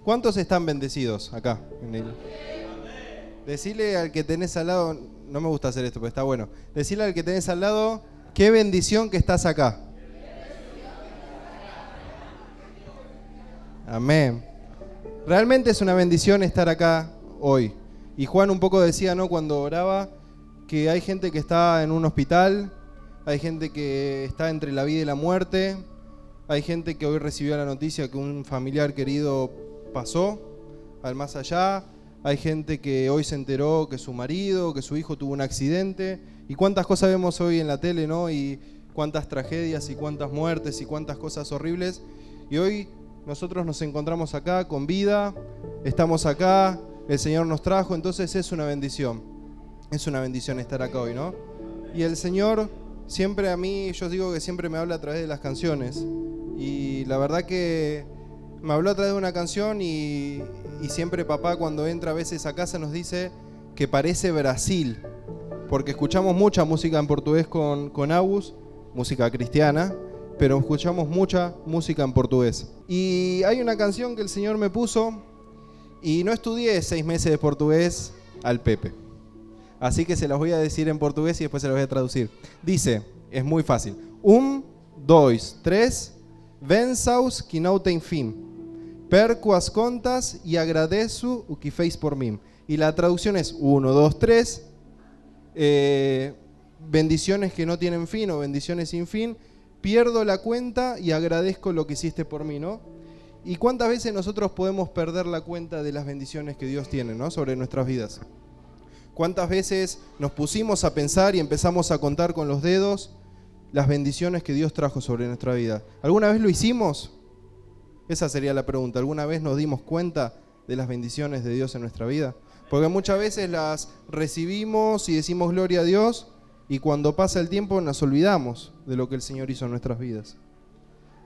¿Cuántos están bendecidos acá? Decile al que tenés al lado, no me gusta hacer esto, pero está bueno. Decile al que tenés al lado, qué bendición que estás acá. Amén. Realmente es una bendición estar acá hoy. Y Juan un poco decía, ¿no?, cuando oraba, que hay gente que está en un hospital, hay gente que está entre la vida y la muerte, hay gente que hoy recibió la noticia que un familiar querido pasó al más allá, hay gente que hoy se enteró que su marido, que su hijo tuvo un accidente, y cuántas cosas vemos hoy en la tele, ¿no? Y cuántas tragedias y cuántas muertes y cuántas cosas horribles. Y hoy nosotros nos encontramos acá con vida, estamos acá, el Señor nos trajo, entonces es una bendición estar acá hoy, ¿no? Y el Señor siempre a mí, yo digo que siempre me habla a través de las canciones, y la verdad que me habló a través de una canción y siempre papá cuando entra a veces a casa nos dice que parece Brasil, porque escuchamos mucha música en portugués con Agus, música cristiana, pero escuchamos mucha música en portugués. Y hay una canción que el Señor me puso y no estudié 6 meses de portugués al Pepe. Así que se las voy a decir en portugués y después se las voy a traducir. Dice, es muy fácil. 1, 2, 3, vençaos que não tem fim. Perco as contas e agradeço o que fez por mim. Y la traducción es 1, 2, 3, bendiciones que no tienen fin o bendiciones sin fin. Pierdo la cuenta y agradezco lo que hiciste por mí, ¿no? ¿Y cuántas veces nosotros podemos perder la cuenta de las bendiciones que Dios tiene, ¿no?, sobre nuestras vidas? ¿Cuántas veces nos pusimos a pensar y empezamos a contar con los dedos las bendiciones que Dios trajo sobre nuestra vida? ¿Alguna vez lo hicimos? Esa sería la pregunta. ¿Alguna vez nos dimos cuenta de las bendiciones de Dios en nuestra vida? Porque muchas veces las recibimos y decimos gloria a Dios, y cuando pasa el tiempo nos olvidamos de lo que el Señor hizo en nuestras vidas.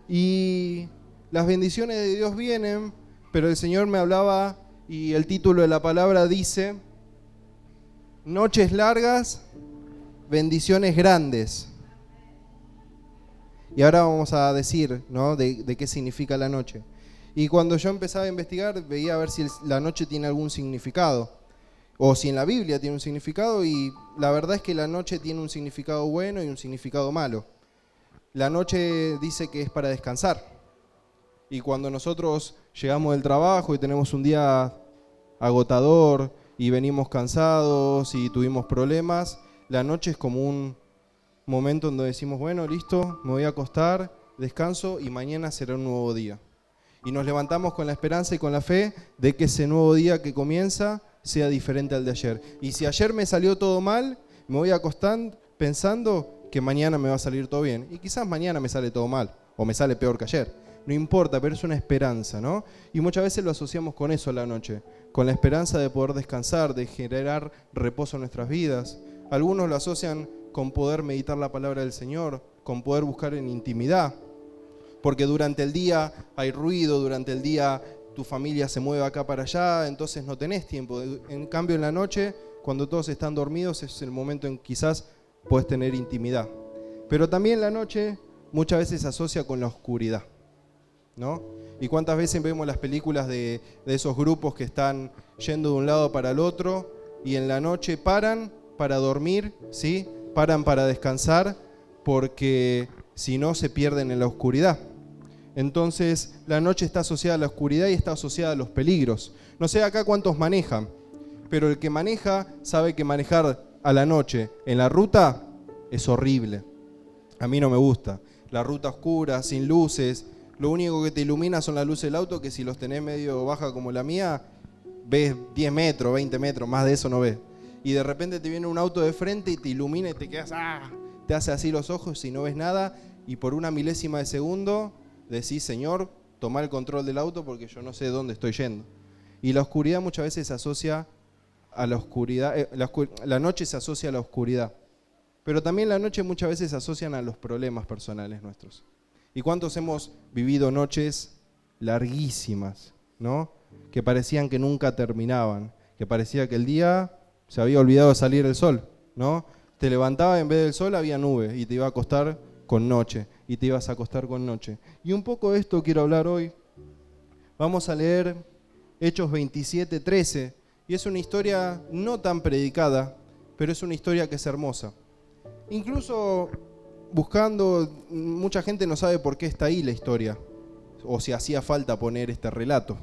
Y las bendiciones de Dios vienen, pero el Señor me hablaba y el título de la palabra dice: noches largas, bendiciones grandes. Y ahora vamos a decir, ¿no?, de qué significa la noche. Y cuando yo empezaba a investigar, veía a ver si la noche tiene algún significado, o si en la Biblia tiene un significado, y la verdad es que la noche tiene un significado bueno y un significado malo. La noche dice que es para descansar. Y cuando nosotros llegamos del trabajo y tenemos un día agotador y venimos cansados y tuvimos problemas, la noche es como un momento donde decimos, bueno, listo, me voy a acostar, descanso y mañana será un nuevo día. Y nos levantamos con la esperanza y con la fe de que ese nuevo día que comienza sea diferente al de ayer. Y si ayer me salió todo mal, me voy a acostar pensando que mañana me va a salir todo bien. Y quizás mañana me sale todo mal, o me sale peor que ayer. No importa, pero es una esperanza, ¿no? Y muchas veces lo asociamos con eso a la noche, con la esperanza de poder descansar, de generar reposo en nuestras vidas. Algunos lo asocian con poder meditar la palabra del Señor, con poder buscar en intimidad. Porque durante el día hay ruido, durante el día tu familia se mueve acá para allá, entonces no tenés tiempo. En cambio, en la noche, cuando todos están dormidos, es el momento en que quizás puedes tener intimidad. Pero también la noche muchas veces se asocia con la oscuridad, ¿no? Y cuántas veces vemos las películas de esos grupos que están yendo de un lado para el otro y en la noche paran para dormir, ¿sí? Paran para descansar, porque si no se pierden en la oscuridad. Entonces la noche está asociada a la oscuridad y está asociada a los peligros. No sé acá cuántos manejan, pero el que maneja sabe que manejar a la noche en la ruta es horrible. A mí no me gusta. La ruta oscura, sin luces, lo único que te ilumina son las luces del auto, que si los tenés medio baja como la mía, ves 10 metros, 20 metros, más de eso no ves. Y de repente te viene un auto de frente y te ilumina y te quedas, te hace así los ojos y no ves nada, y por una milésima de segundo decís, Señor, toma el control del auto porque yo no sé dónde estoy yendo. Y la oscuridad muchas veces se asocia a la oscuridad, la noche se asocia a la oscuridad. Pero también la noche muchas veces se asocian a los problemas personales nuestros. ¿Y cuántos hemos vivido noches larguísimas, ¿no?, que parecían que nunca terminaban, que parecía que el día se había olvidado de salir el sol, ¿no? Te levantabas, en vez del sol había nube y te iba a acostar con noche, y te ibas a acostar con noche. Y un poco de esto quiero hablar hoy. Vamos a leer Hechos 27:13, y es una historia no tan predicada, pero es una historia que es hermosa. Incluso buscando, mucha gente no sabe por qué está ahí la historia, o si hacía falta poner este relato.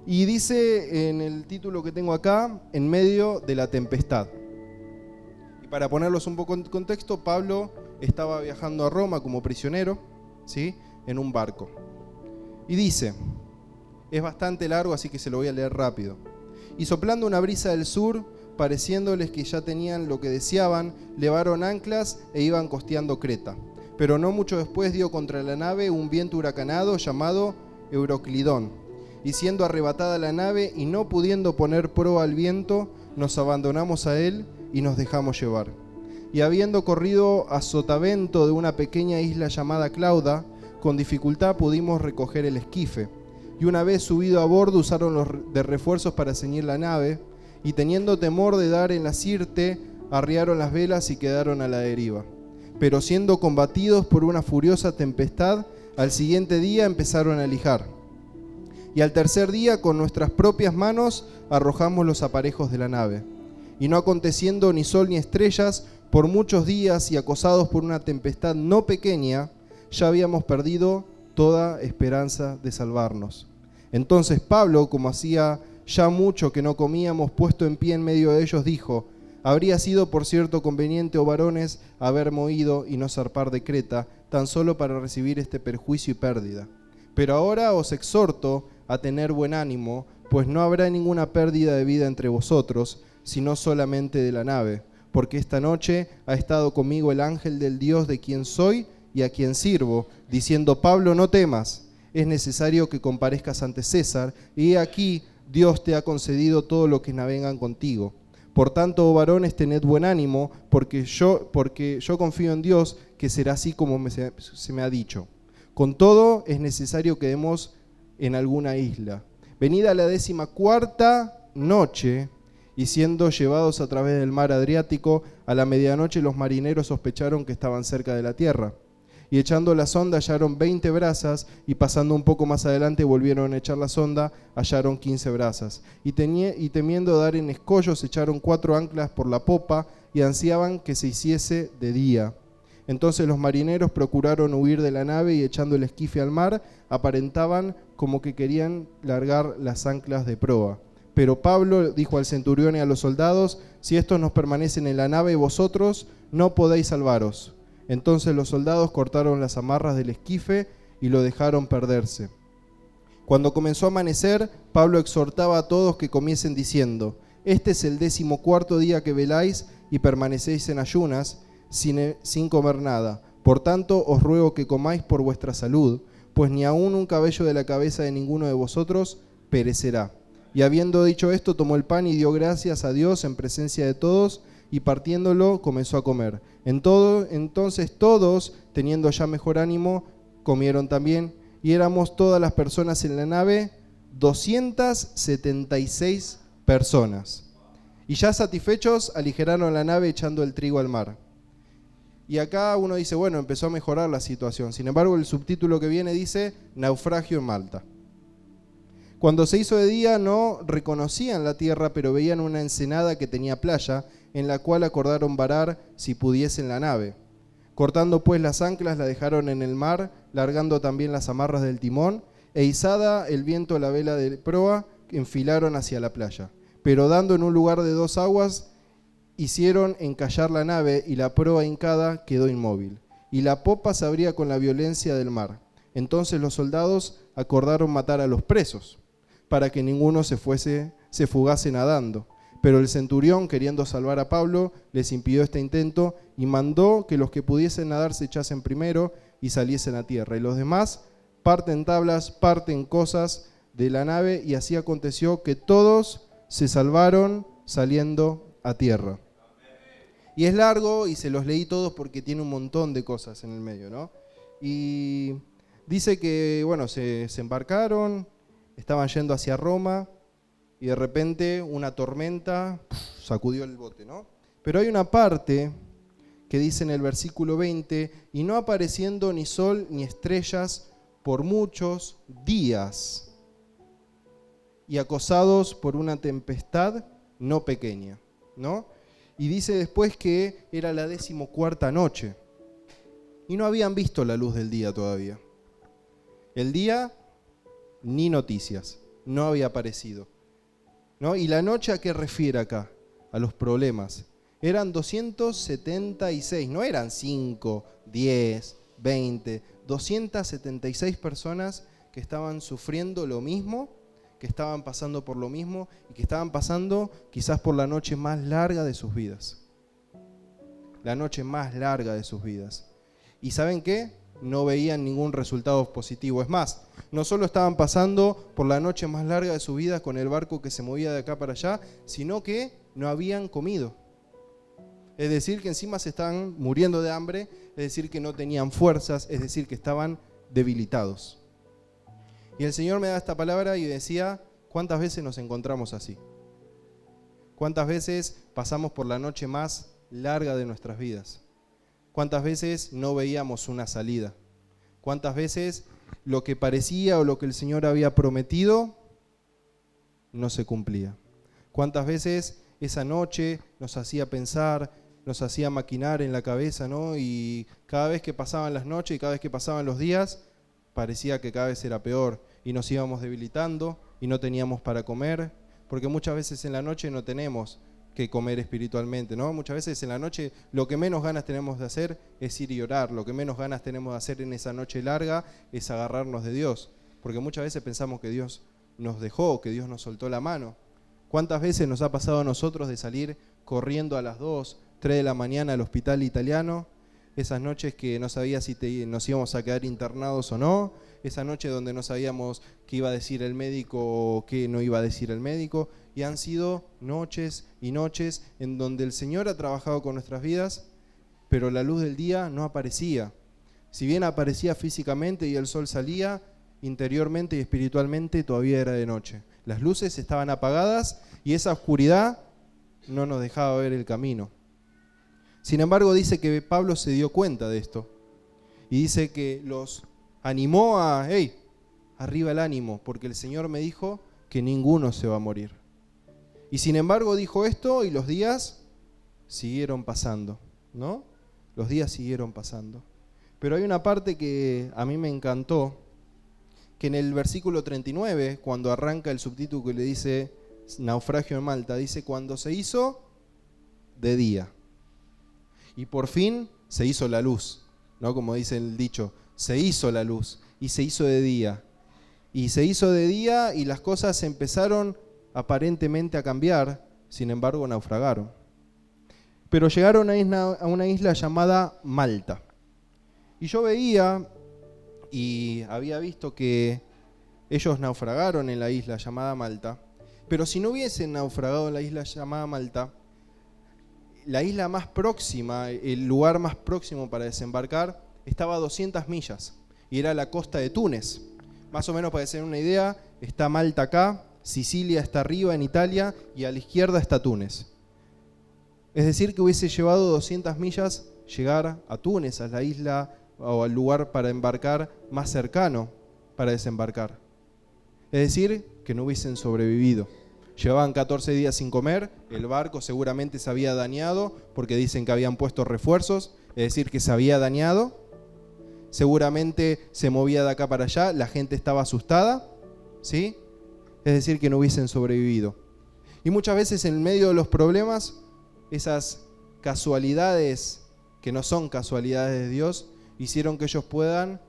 Y dice en el título que tengo acá, en medio de la tempestad. Y para ponerlos un poco en contexto, Pablo estaba viajando a Roma como prisionero, ¿sí?, en un barco. Y dice, es bastante largo, así que se lo voy a leer rápido. Y soplando una brisa del sur, pareciéndoles que ya tenían lo que deseaban, levaron anclas e iban costeando Creta. Pero no mucho después dio contra la nave un viento huracanado llamado Euroclidón. Y siendo arrebatada la nave y no pudiendo poner proa al viento, nos abandonamos a él y nos dejamos llevar. Y habiendo corrido a sotavento de una pequeña isla llamada Clauda, con dificultad pudimos recoger el esquife. Y una vez subido a bordo usaron los de refuerzos para ceñir la nave, y teniendo temor de dar en la sirte, arriaron las velas y quedaron a la deriva. Pero siendo combatidos por una furiosa tempestad, al siguiente día empezaron a lijar. Y al tercer día con nuestras propias manos arrojamos los aparejos de la nave. Y no aconteciendo ni sol ni estrellas, por muchos días y acosados por una tempestad no pequeña, ya habíamos perdido toda esperanza de salvarnos. Entonces Pablo, como hacía ya mucho que no comíamos, puesto en pie en medio de ellos, dijo: habría sido por cierto conveniente, oh varones, haberme ido y no zarpar de Creta, tan solo para recibir este perjuicio y pérdida. Pero ahora os exhorto a tener buen ánimo, pues no habrá ninguna pérdida de vida entre vosotros, sino solamente de la nave, porque esta noche ha estado conmigo el ángel del Dios de quien soy y a quien sirvo, diciendo: Pablo, no temas, es necesario que comparezcas ante César, y aquí Dios te ha concedido todo lo que navegan contigo. Por tanto, oh varones, tened buen ánimo, porque yo confío en Dios, que será así como se me ha dicho. Con todo, es necesario que demos en alguna isla. Venida la 14ª noche, y siendo llevados a través del mar Adriático, a la medianoche los marineros sospecharon que estaban cerca de la tierra. Y echando la sonda hallaron 20 brazas, y pasando un poco más adelante volvieron a echar la sonda, hallaron 15 brazas. Y temiendo dar en escollos, echaron 4 anclas por la popa, y ansiaban que se hiciese de día. Entonces los marineros procuraron huir de la nave, y echando el esquife al mar, aparentaban como que querían largar las anclas de proa. Pero Pablo dijo al centurión y a los soldados: si estos nos permanecen en la nave, vosotros no podéis salvaros. Entonces los soldados cortaron las amarras del esquife y lo dejaron perderse. Cuando comenzó a amanecer, Pablo exhortaba a todos que comiesen diciendo: este es el 14º día que veláis y permanecéis en ayunas, sin comer nada. Por tanto, os ruego que comáis por vuestra salud, pues ni aun un cabello de la cabeza de ninguno de vosotros perecerá. Y habiendo dicho esto, tomó el pan y dio gracias a Dios en presencia de todos, y partiéndolo comenzó a comer. Entonces todos, teniendo ya mejor ánimo, comieron también, y éramos todas las personas en la nave, 276 personas. Y ya satisfechos, aligeraron la nave echando el trigo al mar. Y acá uno dice, bueno, empezó a mejorar la situación. Sin embargo, el subtítulo que viene dice: naufragio en Malta. Cuando se hizo de día no reconocían la tierra, pero veían una ensenada que tenía playa, en la cual acordaron varar si pudiesen la nave. Cortando pues las anclas, la dejaron en el mar, largando también las amarras del timón, e izada el viento la vela de proa, enfilaron hacia la playa. Pero dando en un lugar de 2 aguas, hicieron encallar la nave, y la proa hincada quedó inmóvil, y la popa se abría con la violencia del mar. Entonces los soldados acordaron matar a los presos, para que ninguno se fugase nadando. Pero el centurión, queriendo salvar a Pablo, les impidió este intento, y mandó que los que pudiesen nadar se echasen primero y saliesen a tierra. Y los demás parten tablas, parten cosas de la nave, y así aconteció que todos se salvaron saliendo a tierra. Y es largo, y se los leí todos porque tiene un montón de cosas en el medio, ¿no? Y dice que, bueno, se embarcaron, estaban yendo hacia Roma, y de repente una tormenta sacudió el bote, ¿no? Pero hay una parte que dice en el versículo 20: y no apareciendo ni sol ni estrellas por muchos días. y acosados por una tempestad no pequeña, ¿no? Y dice después que era la 14ª noche y no habían visto la luz del día todavía. El día, ni noticias, no había aparecido, ¿no? ¿Y la noche a qué refiere acá? A los problemas. Eran 276, no eran 5, 10, 20, 276 personas que estaban sufriendo lo mismo, que estaban pasando por lo mismo y que estaban pasando quizás por la noche más larga de sus vidas. La noche más larga de sus vidas. ¿Y saben qué? No veían ningún resultado positivo. Es más, no solo estaban pasando por la noche más larga de su vida con el barco que se movía de acá para allá, sino que no habían comido. Es decir, que encima se estaban muriendo de hambre, es decir, que no tenían fuerzas, es decir, que estaban debilitados. Y el Señor me da esta palabra y decía, ¿cuántas veces nos encontramos así? ¿Cuántas veces pasamos por la noche más larga de nuestras vidas? ¿Cuántas veces no veíamos una salida? ¿Cuántas veces lo que parecía o lo que el Señor había prometido no se cumplía? ¿Cuántas veces esa noche nos hacía pensar, nos hacía maquinar en la cabeza, ¿no? Y cada vez que pasaban las noches y cada vez que pasaban los días, parecía que cada vez era peor y nos íbamos debilitando y no teníamos para comer, porque muchas veces en la noche no tenemos que comer espiritualmente, ¿no? Muchas veces en la noche lo que menos ganas tenemos de hacer es ir y orar, lo que menos ganas tenemos de hacer en esa noche larga es agarrarnos de Dios, porque muchas veces pensamos que Dios nos dejó, que Dios nos soltó la mano. ¿Cuántas veces nos ha pasado a nosotros de salir corriendo a las 2, 3 de la mañana al hospital italiano? Esas noches que no sabía si nos íbamos a quedar internados o no, esa noche donde no sabíamos qué iba a decir el médico o qué no iba a decir el médico, y han sido noches y noches en donde el Señor ha trabajado con nuestras vidas, pero la luz del día no aparecía. Si bien aparecía físicamente y el sol salía, interiormente y espiritualmente todavía era de noche. Las luces estaban apagadas y esa oscuridad no nos dejaba ver el camino. Sin embargo, dice que Pablo se dio cuenta de esto y dice que los animó a, hey, arriba el ánimo, porque el Señor me dijo que ninguno se va a morir. Y sin embargo dijo esto y los días siguieron pasando, ¿no? Los días siguieron pasando. Pero hay una parte que a mí me encantó, que en el versículo 39, cuando arranca el subtítulo que le dice naufragio en Malta, dice cuando se hizo de día. Y por fin se hizo la luz, ¿no? Como dice el dicho, se hizo la luz y se hizo de día. Y se hizo de día y las cosas empezaron aparentemente a cambiar, sin embargo naufragaron. Pero llegaron a una isla llamada Malta. Y yo veía y había visto que ellos naufragaron en la isla llamada Malta, pero si no hubiesen naufragado en la isla llamada Malta, la isla más próxima, el lugar más próximo para desembarcar, estaba a 200 millas y era la costa de Túnez. Más o menos para hacer una idea, está Malta acá, Sicilia está arriba en Italia y a la izquierda está Túnez. Es decir, que hubiese llevado 200 millas llegar a Túnez, a la isla o al lugar para embarcar más cercano para desembarcar. Es decir, que no hubiesen sobrevivido. Llevaban 14 días sin comer, el barco seguramente se había dañado porque dicen que habían puesto refuerzos, es decir, que se había dañado. Seguramente se movía de acá para allá, la gente estaba asustada, ¿sí? Es decir, que no hubiesen sobrevivido. Y muchas veces en medio de los problemas, esas casualidades que no son casualidades de Dios, hicieron que ellos puedan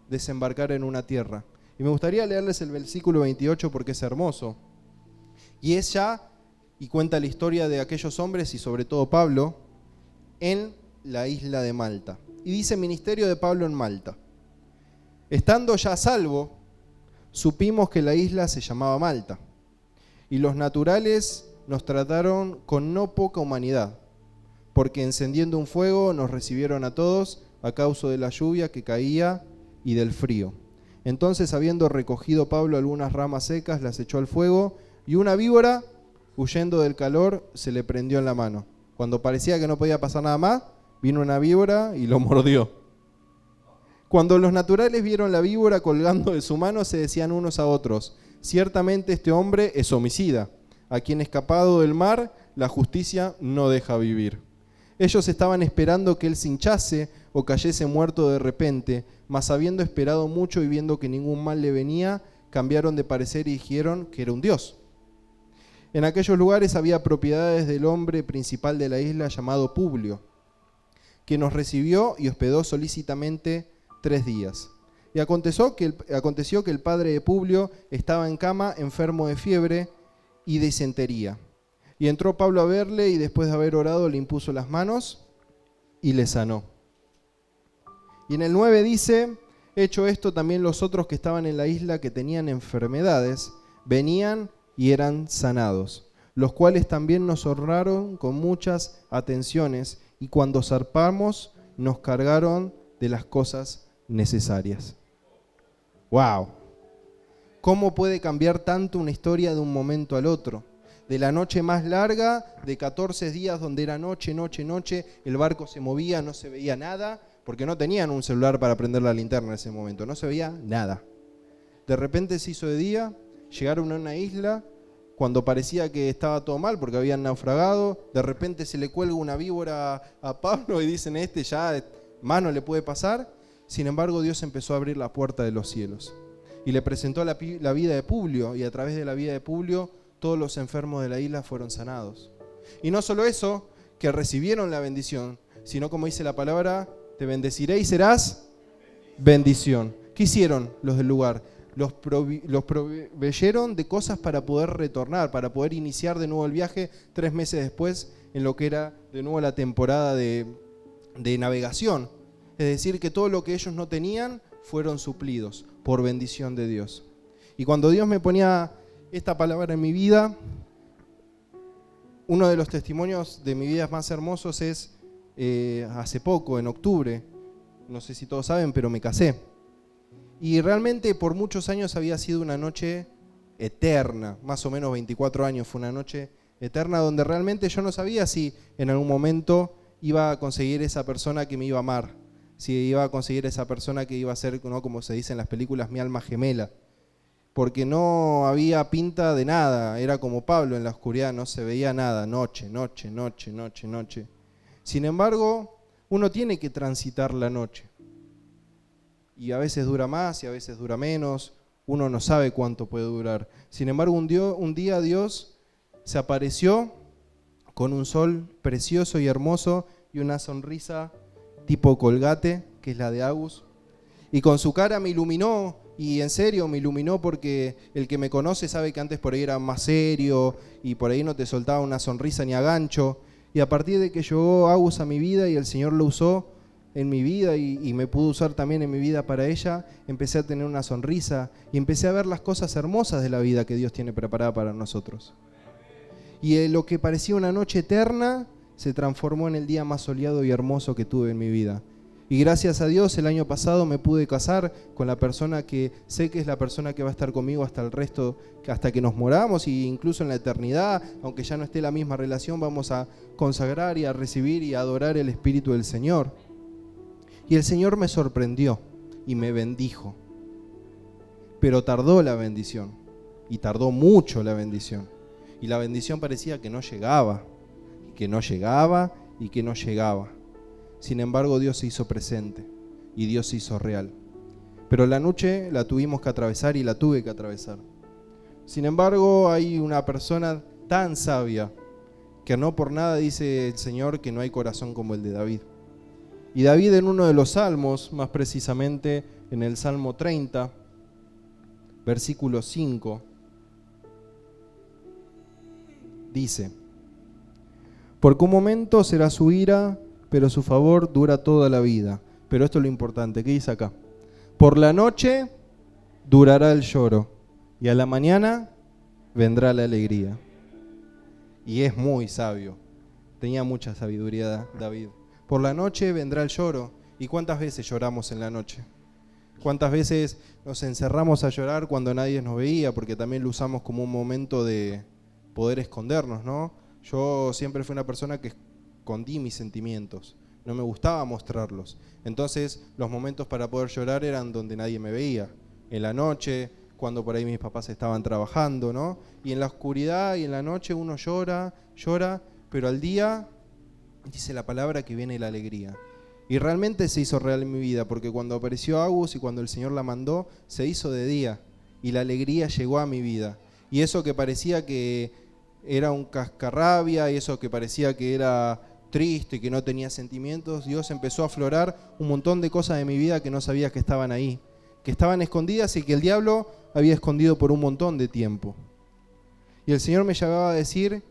desembarcar en una tierra. Y me gustaría leerles el versículo 28 porque es hermoso. Y es ya, y cuenta la historia de aquellos hombres y sobre todo Pablo, en la isla de Malta. Y dice ministerio de Pablo en Malta. Estando ya a salvo, supimos que la isla se llamaba Malta. Y los naturales nos trataron con no poca humanidad, porque encendiendo un fuego nos recibieron a todos a causa de la lluvia que caía y del frío. Entonces, habiendo recogido Pablo algunas ramas secas, las echó al fuego, y una víbora, huyendo del calor, se le prendió en la mano. Cuando parecía que no podía pasar nada más, vino una víbora y lo mordió. Cuando los naturales vieron la víbora colgando de su mano, se decían unos a otros: ciertamente este hombre es homicida, a quien escapado del mar la justicia no deja vivir. Ellos estaban esperando que él se hinchase o cayese muerto de repente, mas habiendo esperado mucho y viendo que ningún mal le venía, cambiaron de parecer y dijeron que era un dios. En aquellos lugares había propiedades del hombre principal de la isla llamado Publio, que nos recibió y hospedó solícitamente 3 días. Y aconteció que el padre de Publio estaba en cama, enfermo de fiebre y de disentería. Y entró Pablo a verle y después de haber orado le impuso las manos y le sanó. Y en el 9 dice, hecho esto también los otros que estaban en la isla que tenían enfermedades, venían y eran sanados, los cuales también nos honraron con muchas atenciones y cuando zarpamos nos cargaron de las cosas necesarias. ¡Wow! ¿Cómo puede cambiar tanto una historia de un momento al otro? De la noche más larga, de 14 días donde era noche, noche, noche, el barco se movía, no se veía nada, porque no tenían un celular para prender la linterna en ese momento, no se veía nada. De repente se hizo de día, llegaron a una isla, cuando parecía que estaba todo mal porque habían naufragado, de repente se le cuelga una víbora a Pablo y dicen, ya más no le puede pasar. Sin embargo, Dios empezó a abrir la puerta de los cielos y le presentó la vida de Publio, y a través de la vida de Publio todos los enfermos de la isla fueron sanados. Y no solo eso, que recibieron la bendición, sino como dice la palabra, te bendeciré y serás bendición. ¿Qué hicieron los del lugar? Los proveyeron de cosas para poder retornar, para poder iniciar de nuevo el viaje 3 meses después en lo que era de nuevo la temporada de navegación. Es decir, que todo lo que ellos no tenían fueron suplidos por bendición de Dios. Y cuando Dios me ponía esta palabra en mi vida, uno de los testimonios de mi vida más hermosos es hace poco, en octubre, no sé si todos saben, pero me casé. Y realmente por muchos años había sido una noche eterna, más o menos 24 años fue una noche eterna, donde realmente yo no sabía si en algún momento iba a conseguir esa persona que me iba a amar, si iba a conseguir esa persona que iba a ser, ¿no?, como se dice en las películas, mi alma gemela. Porque no había pinta de nada, era como Pablo en la oscuridad, no se veía nada, noche, noche, noche, noche, noche. Sin embargo, uno tiene que transitar la noche. Y a veces dura más y a veces dura menos, uno no sabe cuánto puede durar. Sin embargo, un día Dios se apareció con un sol precioso y hermoso y una sonrisa tipo Colgate, que es la de Agus, y con su cara me iluminó. Y en serio me iluminó, porque el que me conoce sabe que antes por ahí era más serio y por ahí no te soltaba una sonrisa ni a gancho. Y a partir de que llegó Agus a mi vida y el Señor lo usó en mi vida y me pudo usar también en mi vida para ella, empecé a tener una sonrisa y empecé a ver las cosas hermosas de la vida que Dios tiene preparada para nosotros. Y lo que parecía una noche eterna se transformó en el día más soleado y hermoso que tuve en mi vida. Y gracias a Dios el año pasado me pude casar con la persona que sé que es la persona que va a estar conmigo hasta el resto, hasta que nos moramos, e incluso en la eternidad, aunque ya no esté la misma relación, vamos a consagrar y a recibir y a adorar el Espíritu del Señor. Y el Señor me sorprendió y me bendijo. Pero tardó la bendición, y tardó mucho la bendición. Y la bendición parecía que no llegaba, y que no llegaba, y que no llegaba. Sin embargo, Dios se hizo presente y Dios se hizo real. Pero la noche la tuvimos que atravesar y la tuve que atravesar. Sin embargo, hay una persona tan sabia que no por nada dice el Señor que no hay corazón como el de David. Y David, en uno de los salmos, más precisamente en el Salmo 30, versículo 5, dice: porque un momento será su ira, pero su favor dura toda la vida. Pero esto es lo importante, ¿qué dice acá? Por la noche durará el lloro, y a la mañana vendrá la alegría. Y es muy sabio, tenía mucha sabiduría David. Por la noche vendrá el lloro. ¿Y cuántas veces lloramos en la noche? ¿Cuántas veces nos encerramos a llorar cuando nadie nos veía? Porque también lo usamos como un momento de poder escondernos, ¿no? Yo siempre fui una persona que escondí mis sentimientos, no me gustaba mostrarlos. Entonces los momentos para poder llorar eran donde nadie me veía, en la noche, cuando por ahí mis papás estaban trabajando, ¿no? Y en la oscuridad y en la noche uno llora, pero al día dice la palabra que viene la alegría. Y realmente se hizo real en mi vida, porque cuando apareció Agus y cuando el Señor la mandó, se hizo de día y la alegría llegó a mi vida. Y eso que parecía que era un cascarrabia, y eso que parecía que era triste, que no tenía sentimientos, Dios empezó a aflorar un montón de cosas de mi vida que no sabía que estaban ahí, que estaban escondidas y que el diablo había escondido por un montón de tiempo. Y el Señor me llevaba a decir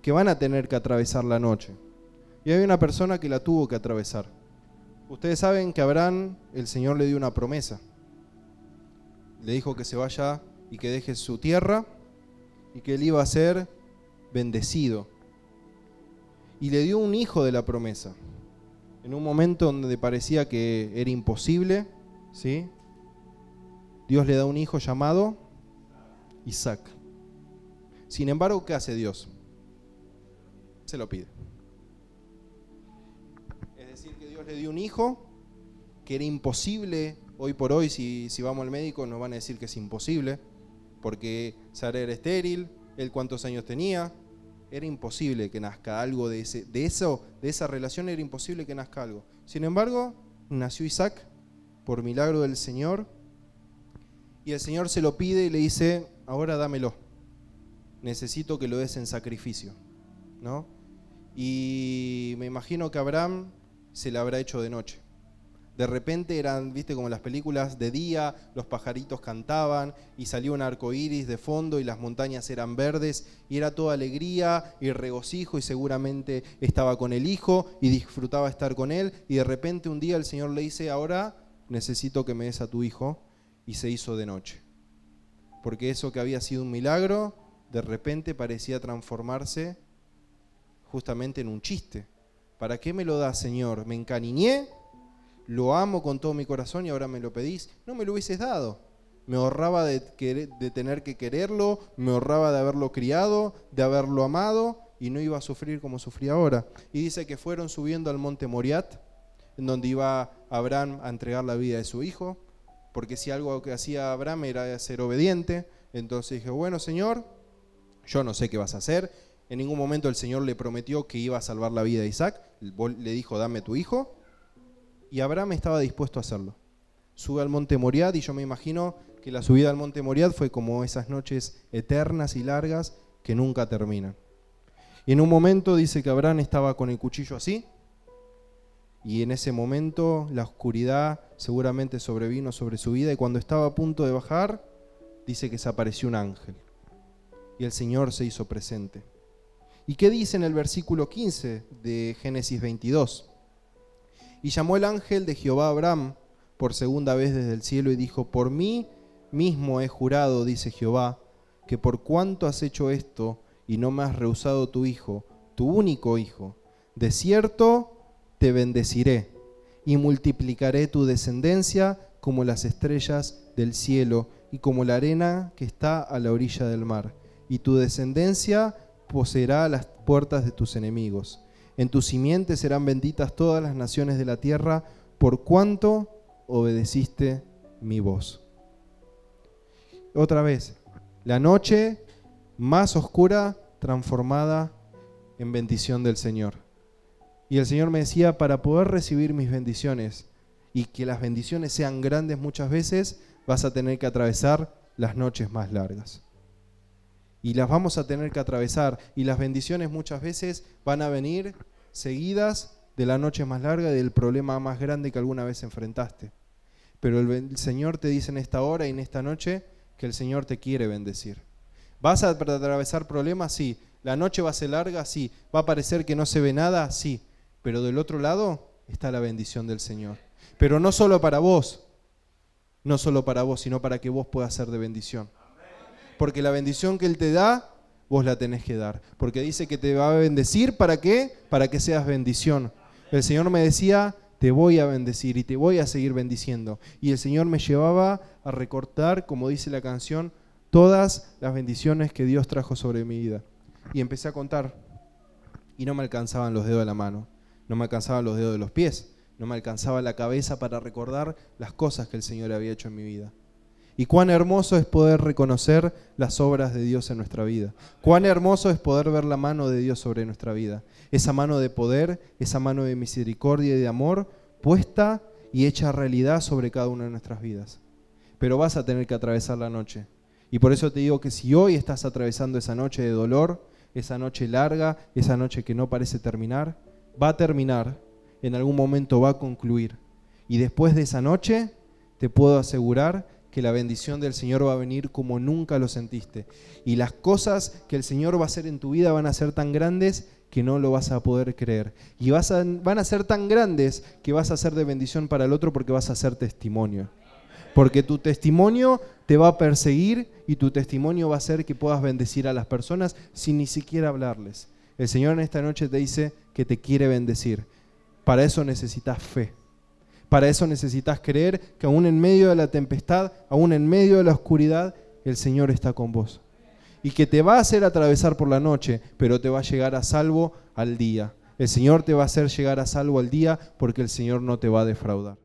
que van a tener que atravesar la noche. Y hay una persona que la tuvo que atravesar. Ustedes saben que a Abraham el Señor le dio una promesa. Le dijo que se vaya y que deje su tierra y que él iba a ser bendecido. Y le dio un hijo de la promesa. En un momento donde parecía que era imposible, ¿sí? Dios le da un hijo llamado Isaac. Sin embargo, ¿qué hace Dios? Se lo pide. Es decir, que Dios le dio un hijo que era imposible. Hoy por hoy, si vamos al médico, nos van a decir que es imposible, porque Sara era estéril, él cuántos años tenía, era imposible que nazca algo de esa relación, era imposible que nazca algo. Sin embargo, nació Isaac por milagro del Señor, y el Señor se lo pide y le dice, ahora dámelo, necesito que lo des en sacrificio, ¿no? Y me imagino que Abraham se le habrá hecho de noche. De repente eran, viste, como las películas, de día, los pajaritos cantaban y salió un arco iris de fondo y las montañas eran verdes y era toda alegría y regocijo y seguramente estaba con el hijo y disfrutaba estar con él y de repente un día el Señor le dice, ahora necesito que me des a tu hijo, y se hizo de noche. Porque eso que había sido un milagro, de repente parecía transformarse justamente en un chiste. ¿Para qué me lo das, Señor? Me encariñé, lo amo con todo mi corazón y ahora me lo pedís. No me lo hubieses dado. Me ahorraba de tener que quererlo, me ahorraba de haberlo criado, de haberlo amado y no iba a sufrir como sufrí ahora. Y dice que fueron subiendo al monte Moriat, en donde iba Abraham a entregar la vida de su hijo, porque si algo que hacía Abraham era ser obediente. Entonces dije, bueno, Señor, yo no sé qué vas a hacer. En ningún momento el Señor le prometió que iba a salvar la vida de Isaac. Le dijo, dame tu hijo. Y Abraham estaba dispuesto a hacerlo. Sube al monte Moriat y yo me imagino que la subida al monte Moriat fue como esas noches eternas y largas que nunca terminan. Y en un momento dice que Abraham estaba con el cuchillo así, y en ese momento la oscuridad seguramente sobrevino sobre su vida, y cuando estaba a punto de bajar, dice que se apareció un ángel y el Señor se hizo presente. ¿Y qué dice en el versículo 15 de Génesis 22? Y llamó el ángel de Jehová a Abraham por segunda vez desde el cielo y dijo, por mí mismo he jurado, dice Jehová, que por cuanto has hecho esto y no me has rehusado tu hijo, tu único hijo, de cierto te bendeciré y multiplicaré tu descendencia como las estrellas del cielo y como la arena que está a la orilla del mar. Y tu descendencia poseerá las puertas de tus enemigos. En tu simiente serán benditas todas las naciones de la tierra, por cuanto obedeciste mi voz. Otra vez, la noche más oscura transformada en bendición del Señor. Y el Señor me decía, para poder recibir mis bendiciones y que las bendiciones sean grandes muchas veces, vas a tener que atravesar las noches más largas. Y las vamos a tener que atravesar, y las bendiciones muchas veces van a venir seguidas de la noche más larga y del problema más grande que alguna vez enfrentaste. Pero el Señor te dice en esta hora y en esta noche que el Señor te quiere bendecir. ¿Vas a atravesar problemas? Sí. ¿La noche va a ser larga? Sí. ¿Va a parecer que no se ve nada? Sí. Pero del otro lado está la bendición del Señor. Pero no solo para vos, sino para que vos puedas ser de bendición. Porque la bendición que Él te da, vos la tenés que dar. Porque dice que te va a bendecir, ¿para qué? Para que seas bendición. El Señor me decía, te voy a bendecir y te voy a seguir bendiciendo. Y el Señor me llevaba a recortar, como dice la canción, todas las bendiciones que Dios trajo sobre mi vida. Y empecé a contar, y no me alcanzaban los dedos de la mano, no me alcanzaban los dedos de los pies, no me alcanzaba la cabeza para recordar las cosas que el Señor había hecho en mi vida. Y cuán hermoso es poder reconocer las obras de Dios en nuestra vida. Cuán hermoso es poder ver la mano de Dios sobre nuestra vida. Esa mano de poder, esa mano de misericordia y de amor puesta y hecha realidad sobre cada una de nuestras vidas. Pero vas a tener que atravesar la noche. Y por eso te digo que si hoy estás atravesando esa noche de dolor, esa noche larga, esa noche que no parece terminar, va a terminar, en algún momento va a concluir. Y después de esa noche, te puedo asegurar que la bendición del Señor va a venir como nunca lo sentiste. Y las cosas que el Señor va a hacer en tu vida van a ser tan grandes que no lo vas a poder creer. Y van a ser tan grandes que vas a ser de bendición para el otro porque vas a ser testimonio. Porque tu testimonio te va a perseguir y tu testimonio va a hacer que puedas bendecir a las personas sin ni siquiera hablarles. El Señor en esta noche te dice que te quiere bendecir. Para eso necesitas fe. Para eso necesitas creer que aún en medio de la tempestad, aún en medio de la oscuridad, el Señor está con vos. Y que te va a hacer atravesar por la noche, pero te va a llegar a salvo al día. El Señor te va a hacer llegar a salvo al día porque el Señor no te va a defraudar.